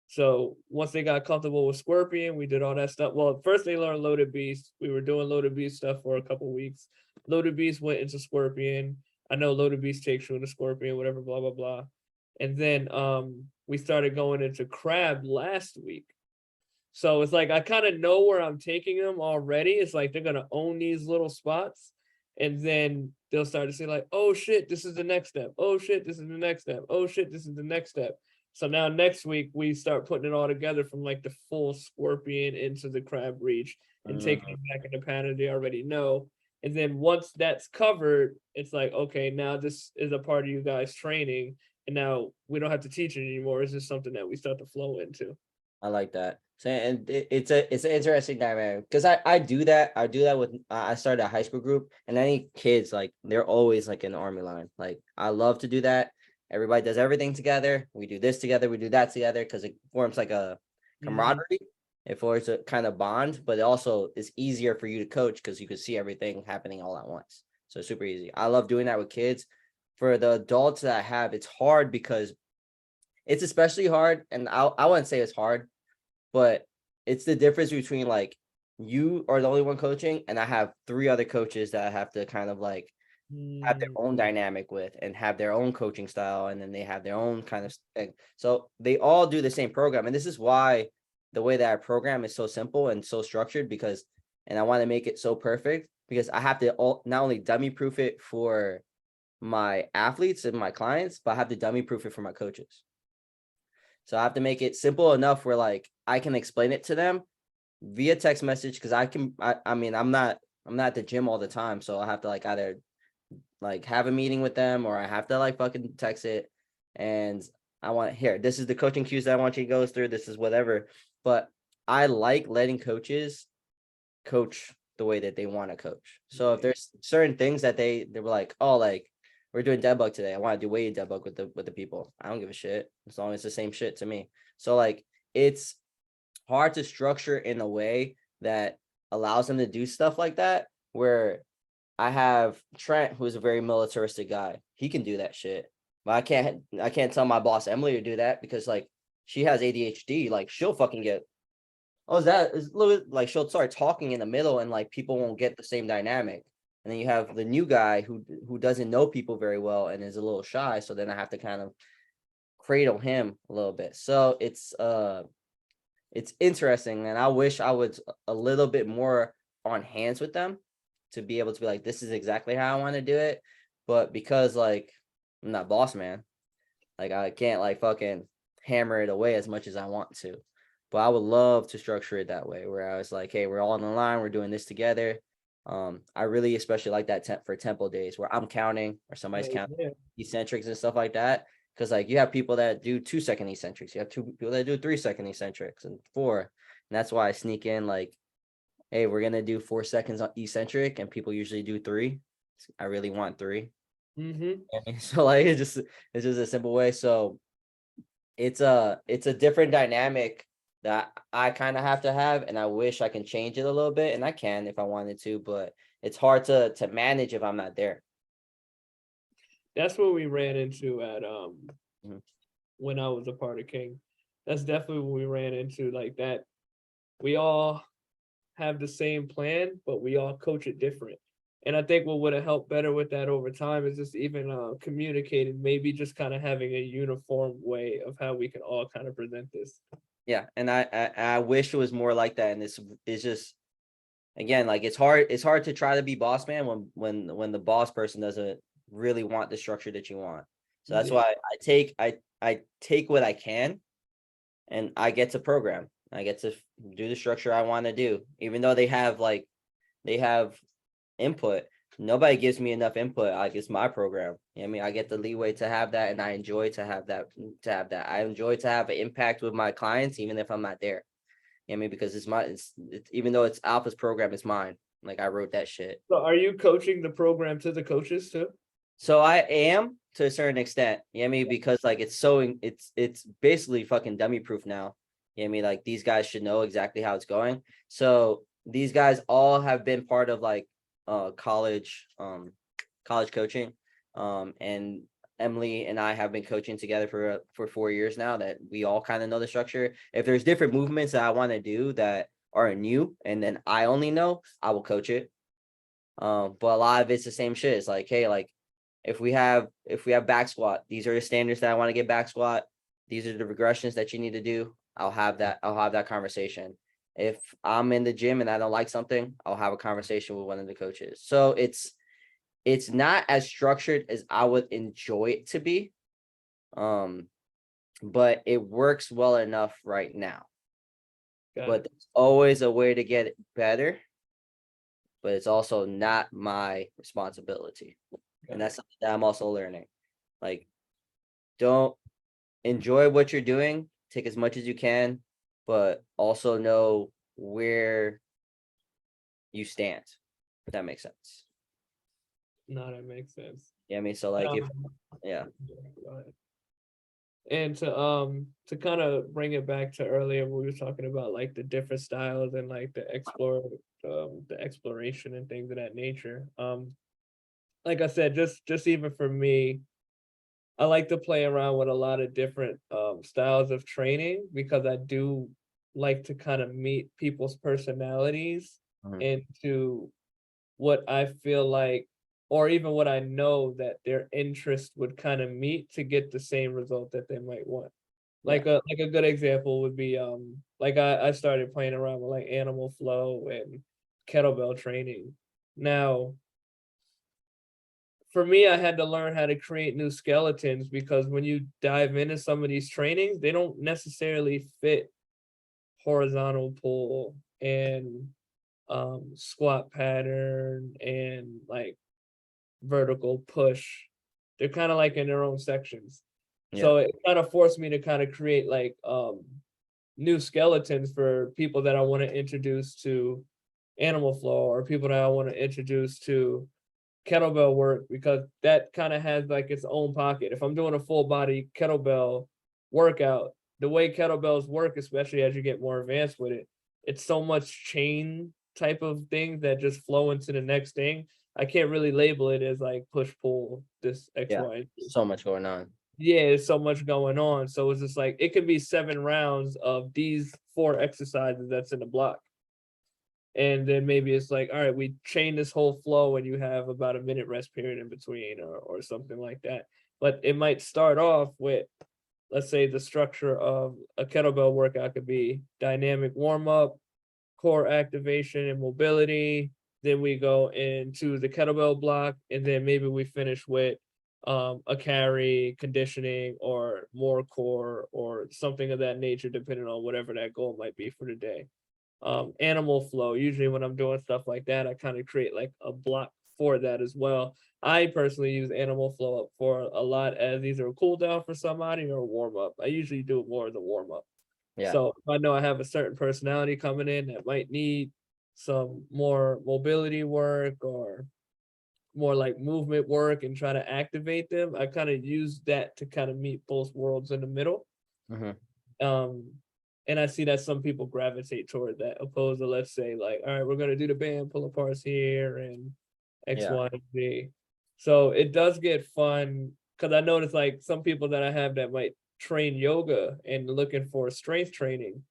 So once they got comfortable with scorpion, we did all that stuff. Well, first they learned loaded beast. We were doing loaded beast stuff for a couple weeks. Loaded beast went into scorpion. I know loaded beast takes you into scorpion, whatever, blah blah blah. And then we started going into crab last week. So it's like I kind of know where I'm taking them already. It's like they're gonna own these little spots, and then they'll start to say like, "Oh shit, this is the next step. Oh shit, this is the next step. Oh shit, this is the next step." So now next week we start putting it all together from like the full scorpion into the crab reach and taking Mhm. it back in the pattern they already know. And then once that's covered, it's like, okay, now this is a part of you guys training, and now we don't have to teach it anymore. It's just something that we start to flow into. I like that. So, and it's an interesting dynamic because I do that. I do that with I started a high school group, and any kids like they're always like in the army line. Like I love to do that. Everybody does everything together. We do this together. We do that together because it forms like a Mhm. camaraderie. It forms a kind of bond, but it also is easier for you to coach because you can see everything happening all at once. So it's super easy. I love doing that with kids. For the adults that I have, it's hard because it's especially hard, and I wouldn't say it's hard, but it's the difference between like you are the only one coaching, and I have three other coaches that I have to kind of like have their Mm. own dynamic with and have their own coaching style, and then they have their own kind of thing. So they all do the same program, and this is why the way that I program is so simple and so structured because, and I want to make it so perfect because I have to not only dummy proof it for my athletes and my clients, but I have to dummy proof it for my coaches. So I have to make it simple enough where like I can explain it to them via text message because I mean I'm not at the gym all the time. So I have to like either like have a meeting with them or I have to like fucking text it. And I want here, this is the coaching cues that I want you to go through. This is whatever. But I like letting coaches coach the way that they want to coach. So if there's certain things that they were like, oh, like we're doing dead bug today, I want to do weighted dead bug with the people. I don't give a shit as long as it's the same shit to me. So like it's hard to structure in a way that allows them to do stuff like that. Where I have Trent, who's a very militaristic guy. He can do that shit. But I can't tell my boss Emily to do that because like she has ADHD. Like she'll fucking get, oh, is that is a little bit like she'll start talking in the middle and like people won't get the same dynamic. And then you have the new guy who doesn't know people very well and is a little shy. So then I have to kind of cradle him a little bit. So it's interesting, and I wish I was a little bit more on hands with them to be able to be like, this is exactly how I want to do it. But because like I'm not boss man, like I can't like fucking hammer it away as much as I want to. But I would love to structure it that way, where I was like, hey, we're all on the line, we're doing this together. I really especially like that for tempo days where I'm counting or somebody's counting eccentrics and stuff like that. Because like you have people that do 2-second eccentrics, you have two people that do 3-second eccentrics and 4. And that's why I sneak in like, hey, we're gonna do 4 seconds on eccentric, and people usually do 3. I really want 3. So like it's just a simple way. So it's a different dynamic that I kind of have to have, and I wish I can change it a little bit, and I can if I wanted to, but it's hard to manage if I'm not there. That's what we ran into at Mhm. when I was a part of King. That's definitely what we ran into, like that. We all have the same plan, but we all coach it different. And I think what would have helped better with that over time is just even communicating, maybe just kind of having a uniform way of how we can all kind of present this. Yeah, and I wish it was more like that, and it's just again like it's hard to try to be boss man when the boss person doesn't really want the structure that you want. So that's Yeah. why I take what I can, and I get to program. I get to do the structure I want to do, even though they have input. Nobody gives me enough input. Like it's my program. You know what I mean, I get the leeway to have that, and I enjoy to have that. I enjoy to have an impact with my clients, even if I'm not there. You know what I mean, because it's even though it's Alpha's program, it's mine. Like I wrote that shit. So are you coaching the program to the coaches too? So I am to a certain extent. You know what I mean, because like it's basically fucking dummy proof now. You know what I mean, like these guys should know exactly how it's going. So these guys all have been part of like college coaching. And Emily and I have been coaching together for 4 years now, that we all kind of know the structure. If there's different movements that I want to do that are new and then I only know, I will coach it. But a lot of it's the same shit. It's like, hey, like if we have back squat, these are the standards that I want to get back squat. These are the regressions that you need to do. I'll have that conversation. If I'm in the gym and I don't like something, I'll have a conversation with one of the coaches. So it's not as structured as I would enjoy it to be. But it works well enough right now. But there's always a way to get it better. But it's also not my responsibility. And that's something that I'm also learning. Like, don't enjoy what you're doing, take as much as you can, but also know where you stand. If that makes sense. No, that makes sense. Yeah, I mean, so like if Um, yeah. Go ahead. And to kind of bring it back to earlier, we were talking about like the different styles and like the exploration and things of that nature. Like I said, just even for me, I like to play around with a lot of different styles of training because I do like to kind of meet people's personalities Mhm. into what I feel like, or even what I know that their interest would kind of meet to get the same result that they might want. Yeah. Like a good example would be like I started playing around with like animal flow and kettlebell training. Now, for me, I had to learn how to create new skeletons because when you dive into some of these trainings, they don't necessarily fit horizontal pull and squat pattern and like vertical push. They're kind of like in their own sections. Yeah. So it kind of forced me to kind of create like new skeletons for people that I want to introduce to animal flow, or people that I want to introduce to kettlebell work, because that kind of has like its own pocket. If I'm doing a full body kettlebell workout, the way kettlebells work, especially as you get more advanced with it, it's so much chain type of things that just flow into the next thing. I can't really label it as like push pull this X Yeah. Y. So much going on. Yeah, there's so much going on. So it's just like it could be 7 rounds of these 4 exercises that's in the block. And then maybe it's like, all right, we chain this whole flow and you have about a minute rest period in between, or something like that. But it might start off with, let's say the structure of a kettlebell workout could be dynamic warm up, core activation and mobility. Then we go into the kettlebell block, and then maybe we finish with a carry, conditioning, or more core, or something of that nature, depending on whatever that goal might be for the day. Animal flow, usually when I'm doing stuff like that, I kind of create like a block for that as well. I personally use animal flow up for a lot as either a cool down for somebody or a warm up. I usually do more of the warm up. Yeah. So if I know I have a certain personality coming in that might need some more mobility work or more like movement work and try to activate them, I kind of use that to kind of meet both worlds in the middle. Hmm. Um, and I see that some people gravitate toward that, opposed to, let's say, like, all right, we're gonna do the band pull aparts here and X, Yeah. Y, and Z. So it does get fun, because I notice like some people that I have that might train yoga and looking for strength training,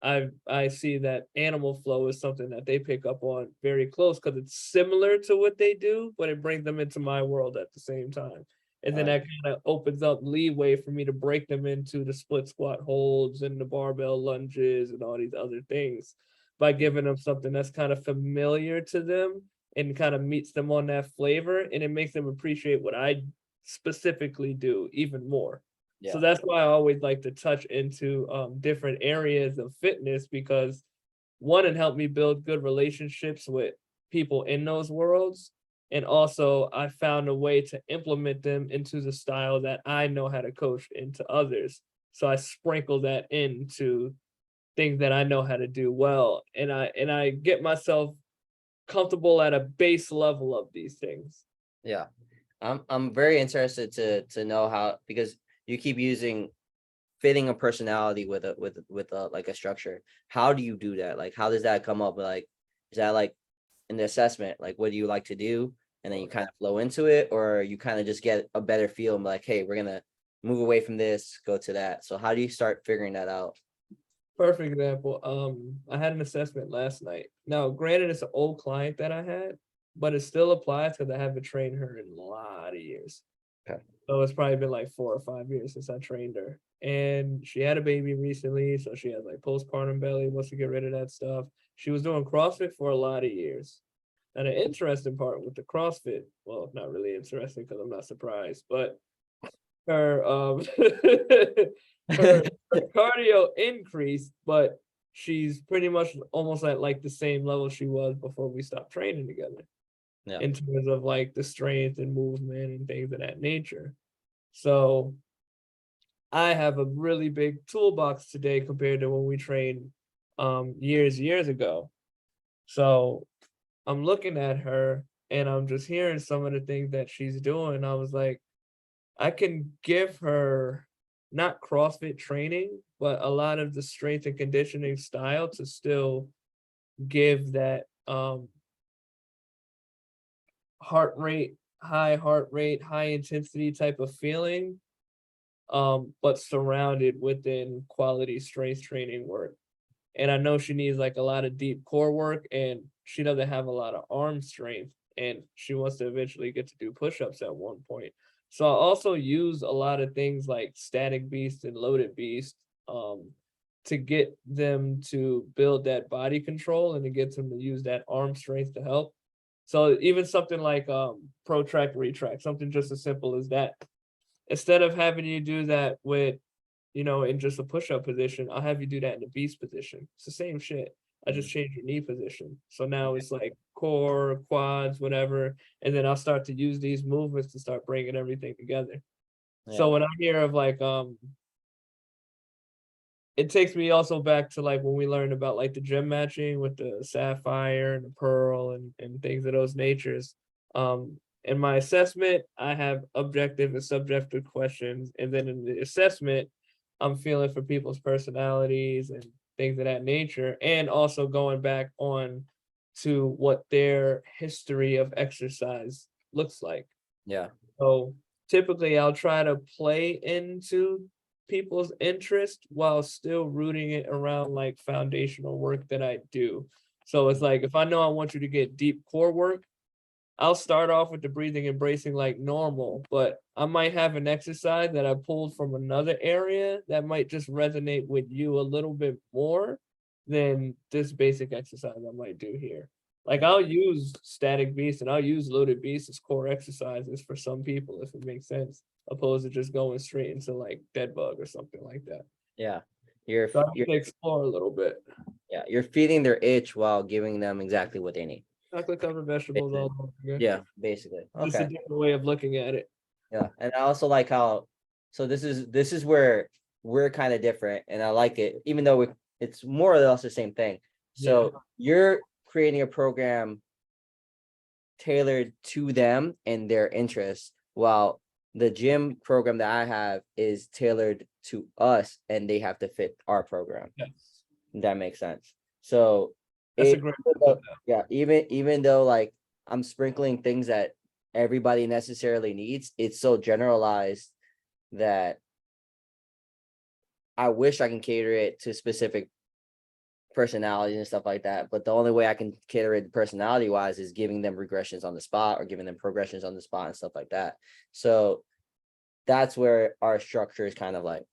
I see that animal flow is something that they pick up on very close, because it's similar to what they do, but it brings them into my world at the same time. And then that kind of opens up leeway for me to break them into the split squat holds and the barbell lunges and all these other things by giving them something that's kind of familiar to them and kind of meets them on that flavor, and it makes them appreciate what I specifically do even more. So Yeah. that's why I always like to touch into different areas of fitness, because one, it helped me build good relationships with people in those worlds. And also, I found a way to implement them into the style that I know how to coach into others. So I sprinkle that into things that I know how to do well. And I get myself comfortable at a base level of these things. Yeah. I'm very interested to know how, because you keep using fitting a personality with a like a structure. How do you do that? Like, how does that come up? Like, is that like in the assessment? Like, what do you like to do? And then you kind of flow into it, or you kind of just get a better feel and be like, hey, we're gonna move away from this, go to that. So how do you start figuring that out? Perfect example. I had an assessment last night. Now, granted, it's an old client that I had, but it still applies because I haven't trained her in a lot of years. Okay. So it's probably been like 4 or 5 years since I trained her. And she had a baby recently, so she has like postpartum belly, wants to get rid of that stuff. She was doing CrossFit for a lot of years. And the interesting part with the CrossFit, well, not really interesting because I'm not surprised, but her her her cardio increased, but she's pretty much almost at like the same level she was before we stopped training together Yeah. in terms of like the strength and movement and things of that nature. So I have a really big toolbox today compared to when we trained years ago. So I'm looking at her and I'm just hearing some of the things that she's doing. I was like, I can give her not CrossFit training, but a lot of the strength and conditioning style to still give that heart rate, high intensity type of feeling, but surrounded within quality strength training work. And I know she needs like a lot of deep core work, and she doesn't have a lot of arm strength, and she wants to eventually get to do push-ups at one point. So I also use a lot of things like static beast and loaded beast um, to get them to build that body control and to get them to use that arm strength to help. So even something like protract retract, something just as simple as that. Instead of having you do that with, in just a push-up position, I'll have you do that in the beast position. It's the same shit. I just Mhm. changed your knee position. So now it's like core, quads, whatever. And then I'll start to use these movements to start bringing everything together. So Yeah. when I hear of like, it takes me also back to like when we learned about like the gem matching with the sapphire and the pearl and things of those natures. In my assessment, I have objective and subjective questions, and then in the assessment, I'm feeling for people's personalities and things of that nature, and also going back on to what their history of exercise looks like. Yeah. So typically I'll try to play into people's interest while still rooting it around like foundational work that I do. So it's like if I know I want you to get deep core work, I'll start off with the breathing and bracing like normal, but I might have an exercise that I pulled from another area that might just resonate with you a little bit more than this basic exercise I might do here. Like I'll use static beast and I'll use loaded beast as core exercises for some people if it makes sense, opposed to just going straight into like dead bug or something like that. Yeah. You're So I you're need to explore a little bit. yeah, you're feeding their itch while giving them exactly what they need. Chocolate covered vegetables Basically. all over again. Yeah, basically. Just a Okay. different way of looking at it. Yeah. And I also like how, so this is where we're kind of different, and I like it, even though it's more or less the same thing. Yeah. So you're creating a program tailored to them and their interests, while the gym program that I have is tailored to us and they have to fit our program. Yes. That makes sense. So That's a it, great way to put that. yeah, even though like I'm sprinkling things that everybody necessarily needs, it's so generalized that I wish I can cater it to specific personalities and stuff like that. But the only way I can cater it personality wise is giving them regressions on the spot or giving them progressions on the spot and stuff like that. So that's where our structure is kind of like,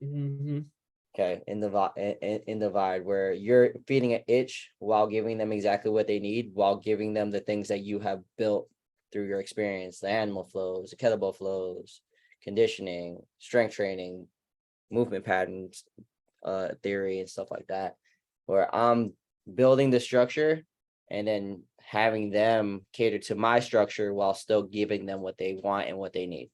Mm-hmm. okay, in the vibe where you're feeding an itch while giving them exactly what they need, while giving them the things that you have built through your experience, the animal flows, the kettlebell flows, conditioning, strength training, movement patterns, theory and stuff like that, where I'm building the structure and then having them cater to my structure while still giving them what they want and what they need.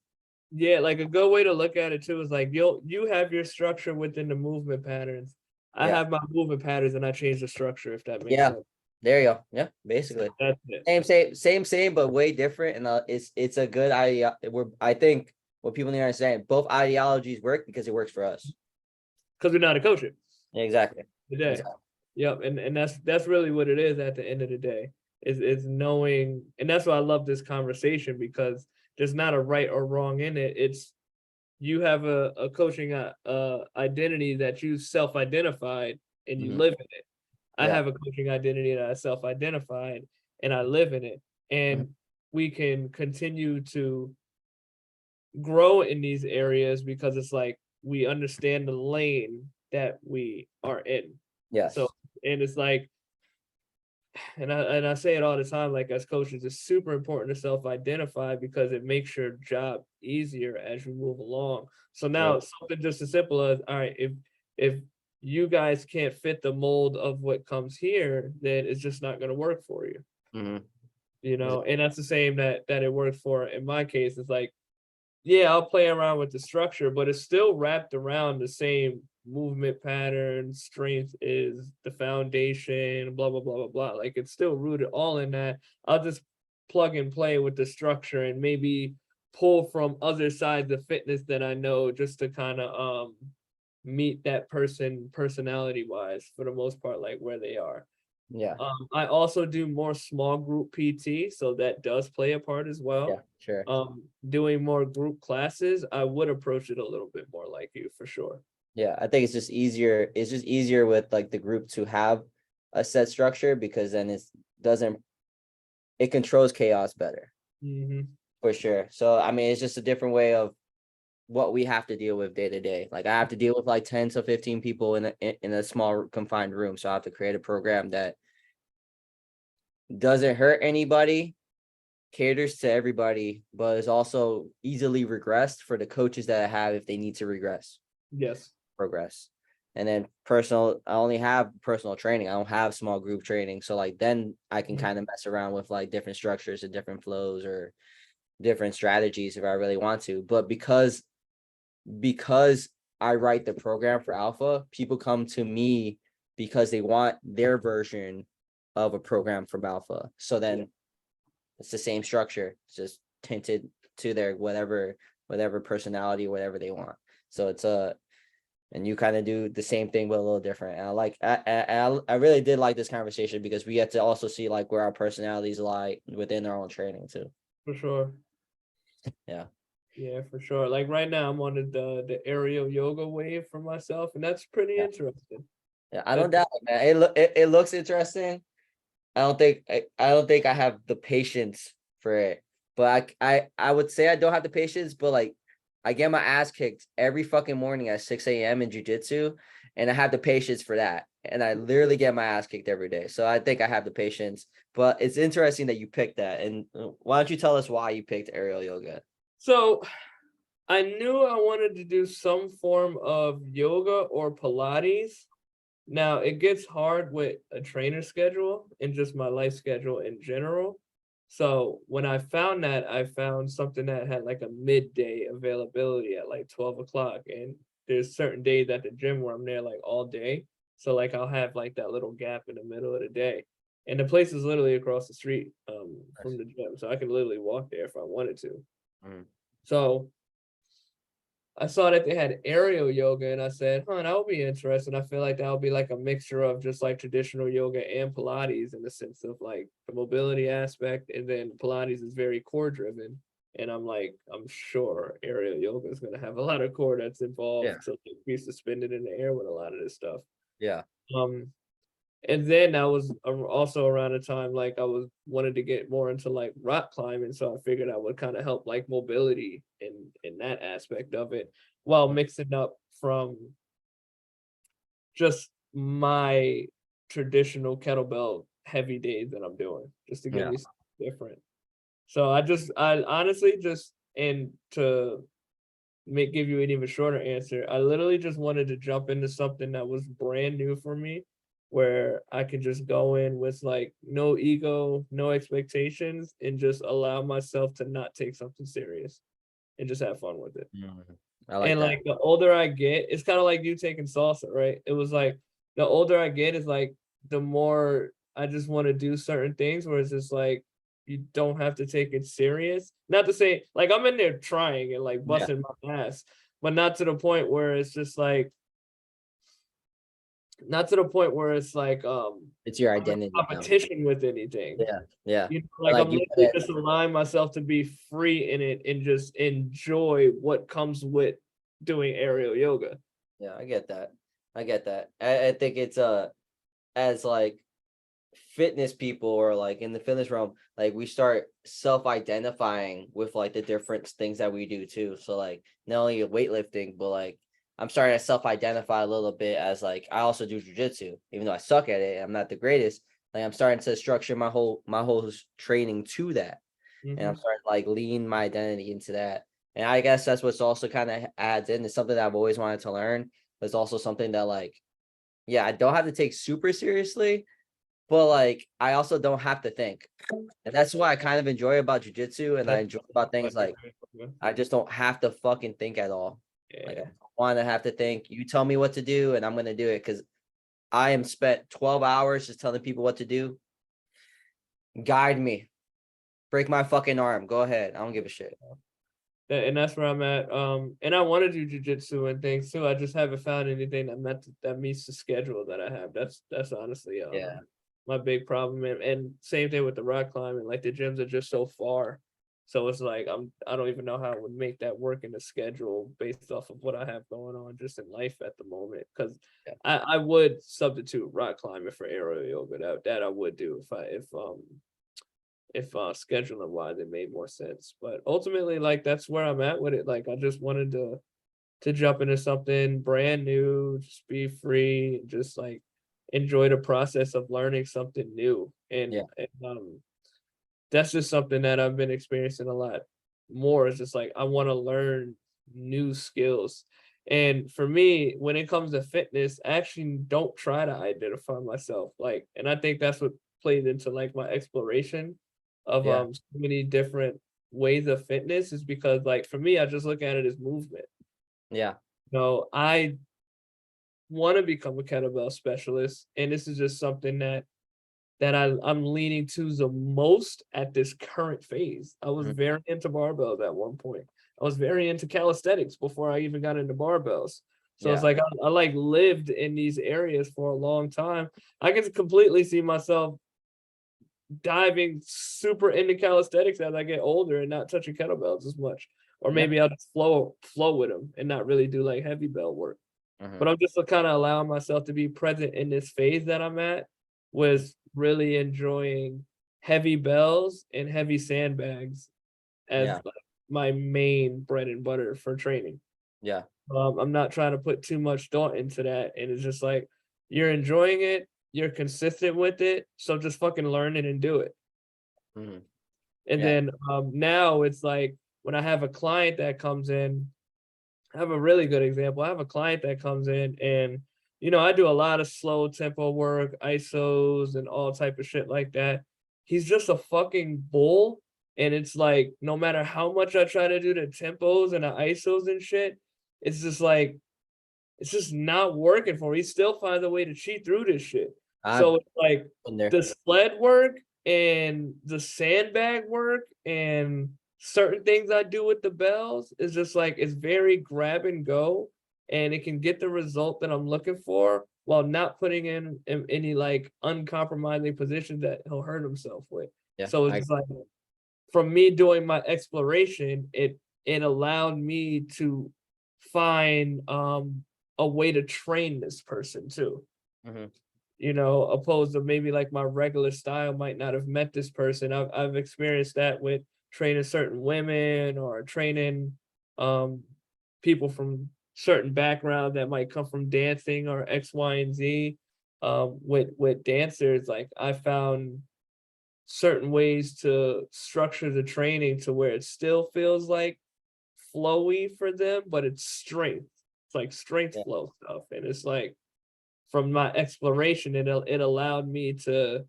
Yeah, like a good way to look at it too is like you have your structure within the movement patterns. I Yeah. have my movement patterns and I change the structure if that makes Yeah. sense. There you go. Yeah, basically. That's it. Same, but way different. And it's a good idea. I think what people need to understand, both ideologies work because it works for us. Because we're not a coach it Exactly. today. Exactly. Yep, and that's really what it is at the end of the day. Is knowing, and that's why I love this conversation because there's not a right or wrong in it. It's you have a coaching identity that you self-identified and you Mhm. live in it. I Yeah. have a coaching identity that I self-identified and I live in it. Mhm. And we can continue to grow in these areas because it's like we understand the lane that we are in. So, Yes. and it's like, and I say it all the time, like as coaches, it's super important to self-identify because it makes your job easier as you move along. So Yeah. now something just as simple as, all right, if you guys can't fit the mold of what comes here, then it's just not going to work for you, Mhm. you know. And that's the same that it works for in my case. It's like, yeah, I'll play around with the structure, but it's still wrapped around the same movement pattern. Strength is the foundation, blah, blah, blah, blah, blah. Like it's still rooted all in that. I'll just plug and play with the structure and maybe pull from other sides of fitness that I know just to kind of meet that person personality wise for the most part, like where they are. Yeah. I also do more small group PT, so that does play a part as Yeah. well. Sure. Doing more group classes, I would approach it a little bit more like you for sure. Yeah. I think it's just easier. It's just easier with like the group to have a set structure because then it controls chaos better Mm-hmm. for sure. So I mean, it's just a different way of what we have to deal with day to day. Like I have to deal with like 10 to 15 people in a small confined room. So I have to create a program that doesn't hurt anybody, caters to everybody, but is also easily regressed for the coaches that I have if they need to Yes. progress. And then I only have personal training. I don't have small group training. So like then I can kind of mess around with like different structures and different flows or different strategies if I really want to. But because I write the program for alpha, people come to me because they want their version of a program from alpha. So then it's the same structure, it's just tinted to their whatever personality, whatever they want. So it's and you kind of do the same thing but a little different. And I really did like this conversation because we get to also see like where our personalities lie within our own training too. For sure. Yeah. Yeah, for sure. Like right now, I'm on the aerial yoga wave for myself, and that's pretty Yeah. interesting. Yeah, I don't That's doubt it, man. It looks interesting. I don't think I have the patience for it. But I would say I don't have the patience, but like I get my ass kicked every fucking morning at 6 a.m. in jujitsu, and I have the patience for that. And I literally get my ass kicked every day. So I think I have the patience. But it's interesting that you picked that. And why don't you tell us why you picked aerial yoga? so I knew I wanted to do some form of yoga or Pilates. Now it gets hard with a trainer schedule and just my life schedule in general. So when I found that, I found something that had like a midday availability at like 12 o'clock. And there's certain days at the gym where I'm there like all day. So like I'll have like that little gap in the middle of the day. And the place is literally across the street from the gym. So I can literally walk there if I wanted to. Mm. So I saw that they had aerial yoga and I said, huh, that would be interesting. I feel like that would be like a mixture of just like traditional yoga and Pilates in the sense of like the mobility aspect. And then Pilates is very core driven. And I'm like, I'm sure aerial yoga is going to have a lot of core that's Yeah. involved to like, be suspended in the air with a lot of this stuff. Yeah. Um, and then I was also around the time like I was wanted to get more into like rock climbing, so I figured I would kind of help like mobility in that aspect of it, while mixing up from just my traditional kettlebell heavy days that I'm doing, just to give Yeah. me something different. So I honestly just and to make give you an even shorter answer, I literally just wanted to jump into something that was brand new for me, where I could just go in with like no ego, no expectations, and just allow myself to not take something serious and just have fun with it. Mm. I like And that. like the older I get, it's kind of like you taking salsa, right? It was like the older I get is like the more I just want to do certain things where it's just like you don't have to take it serious. Not to say like I'm in there trying and like Yeah. busting my ass, but not to the point where it's just like not to the point where it's like It's your I'm in identity now. competition with anything. Yeah. Yeah. You know, But like like I'm you literally gotta, just allowing myself to be free in it and just enjoy what comes with doing aerial yoga. yeah, I get that. I get that. I think it's as like fitness people or like in the fitness realm, like we start self-identifying with like the different things that we do too. So like not only weightlifting, but like I'm starting to self-identify a little bit as like I also do jujitsu, even though I suck at it. I'm not the greatest. Like I'm starting to structure my whole training to that. And I'm Mhm. starting to like lean my identity into that. And I guess that's what's also kind of adds in. It's something that I've always wanted to learn. But it's also something that like, yeah, I don't have to take super seriously, but like I also don't have to think. And that's what I kind of enjoy about jujitsu. And I That's enjoy about things like I just don't have to fucking think at all. Like I yeah. don't want to have to think. You tell me what to do and I'm gonna do it because I am spent 12 hours just telling people what to do. Guide me. Break my fucking arm. Go ahead. I don't give a shit. And that's where I'm at. And I want to do jujitsu and things too. I just haven't found anything that meets the schedule that I have. That's honestly Yeah. my big problem. And same thing with the rock climbing. Like the gyms are just so far. So it's like I don't even know how I would make that work in the schedule based off of what I have going on just in life at the moment. Because Yeah. I would substitute rock climbing for aerial yoga. That I would do if scheduling wise it made more sense. But ultimately, like that's where I'm at with it. Like I just wanted to jump into something brand new, just be free, just like enjoy the process of learning something new. Yeah. And that's just something that I've been experiencing a lot more. It's just like I want to learn new skills. And for me, when it comes to fitness, I actually don't try to identify myself. Like, and I think that's what played into like my exploration of Yeah. so many different ways of fitness is because like for me, I just look at it as movement. Yeah. No, I want to become a kettlebell specialist, and this is just something that I'm leaning to the most at this current phase. I was Mhm. very into barbells at one point. I was very into calisthenics before I even got into barbells. So it's Yeah. like I like lived in these areas for a long time. I can completely see myself diving super into calisthenics as I get older and not touching kettlebells as much. Or Yeah. maybe I'll just flow with them and not really do like heavy bell work. Mhm. But I'm just kind of allowing myself to be present in this phase that I'm at with really enjoying heavy bells and heavy sandbags as Yeah. like my main bread and butter for training. Yeah. I'm not trying to put too much thought into that, and it's just like you're enjoying it, you're consistent with it, so just fucking learn it and do it. Mhm. And Yeah. then now it's like when I have a client that comes in, I have a really good example. I have a client that comes in and I do a lot of slow tempo work, ISOs and all type of shit like that. He's just a fucking bull. And it's like no matter how much I try to do the tempos and the ISOs and shit, it's just like it's just not working for him. He still finds a way to cheat through this shit. I've So it's like been there. the sled work and the sandbag work and certain things I do with the bells is just like it's very grab and go, and it can get the result that I'm looking for while not putting in any like uncompromising positions that he'll hurt himself with. Yeah. So it's I just like from me doing my exploration, it allowed me to find a way to train this person too. Mhm. Opposed to maybe like my regular style might not have met this person. I've experienced that with training certain women or training um people from certain background that might come from dancing or X, Y, and Z. With dancers, like I found certain ways to structure the training to where it still feels like flowy for them, but it's strength. It's like strength Yeah. flow stuff. And it's like from my exploration, it allowed me to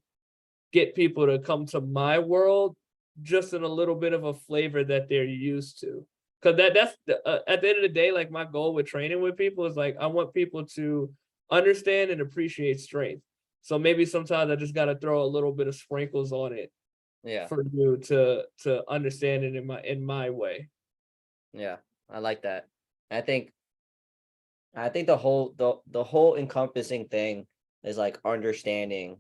get people to come to my world just in a little bit of a flavor that they're used to. Cause at the end of the day, like my goal with training with people is like I want people to understand and appreciate strength. So maybe sometimes I just got to throw a little bit of sprinkles on it Yeah. for you to understand it in my way. Yeah. I like that. I think the whole encompassing thing is like understanding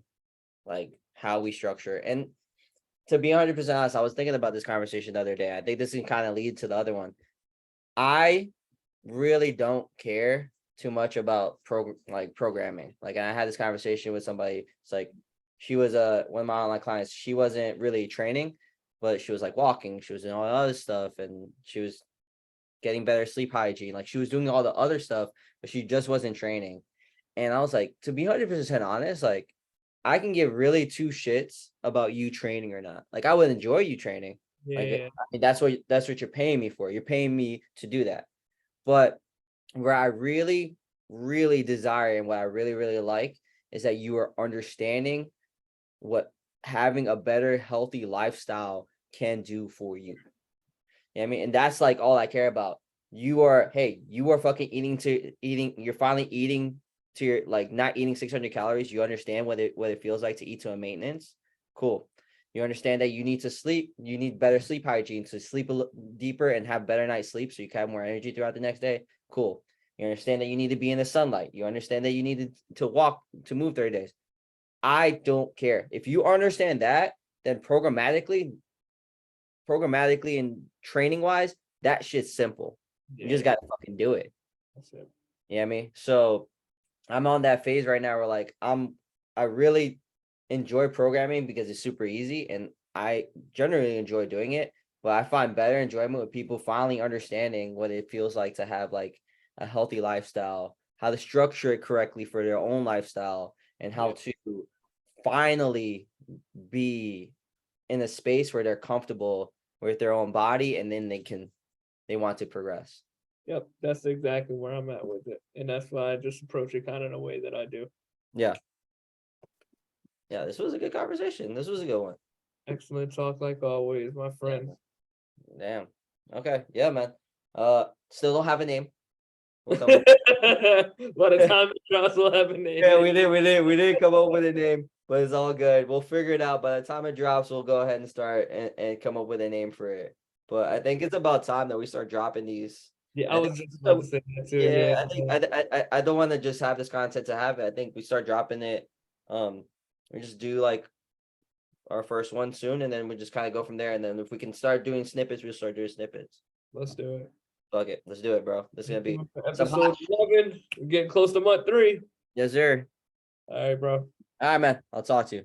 like how we structure. And to be 100% honest, I was thinking about this conversation the other day. I think this can kind of lead to the other one. I really don't care too much about programming. Like I had this conversation with somebody. It's like she was one of my online clients. She wasn't really training, but she was like walking. She was doing all the other stuff, and she was getting better sleep hygiene. Like she was doing all the other stuff, but she just wasn't training. And I was like, to be 100% honest, like I can give really two shits about you training or not. Like I would enjoy you training. Like Yeah, I mean, that's what you're paying me for. You're paying me to do that. But where I really, really desire and what I really, really like is that you are understanding what having a better, healthy lifestyle can do for you. You know what I mean? And that's like all I care about. You are fucking you're finally eating to your like not eating 600 calories. You understand what it feels like to eat to a maintenance. Cool. You understand that you need to sleep. You need better sleep hygiene to sleep deeper and have better night's sleep so you can have more energy throughout the next day. Cool. You understand that you need to be in the sunlight. You understand that you need to walk to move 30 days. I don't care. If you understand that, then programmatically and training wise, that shit's simple. You just yeah, gotta fucking do it. that's it. You know what I mean? So I'm on that phase right now where like I really enjoy programming because it's super easy and I generally enjoy doing it, but I find better enjoyment with people finally understanding what it feels like to have like a healthy lifestyle, how to structure it correctly for their own lifestyle, and how Yep, to finally be in a space where they're comfortable with their own body and then they want to progress. yep, that's exactly where I'm at with it, and that's why I just approach it kind of the way that I do. Yeah. Yeah, this was a good conversation. This was a good one. Excellent talk like always, my Yeah, friend. man. Damn. Okay. Yeah, man. Still don't have a name. We'll come up. By the time it drops, we'll have a name. Yeah, we didn't come up with a name, but it's all good. We'll figure it out. By the time it drops, we'll go ahead and start and come up with a name for it. But I think it's about time that we start dropping these. Yeah, I I was think just about to say that too. yeah, Yeah. I think I don't want to just have this content to have it. I think we start dropping it. We just do like our first one soon, and then we just kind of go from there. And then if we can start doing snippets, we'll start doing snippets. Let's do it. Fuck it, let's do it, bro. This is gonna be some Episode 11. We're getting close to month 3. yes, sir. All right, bro. All right, man. I'll talk to you.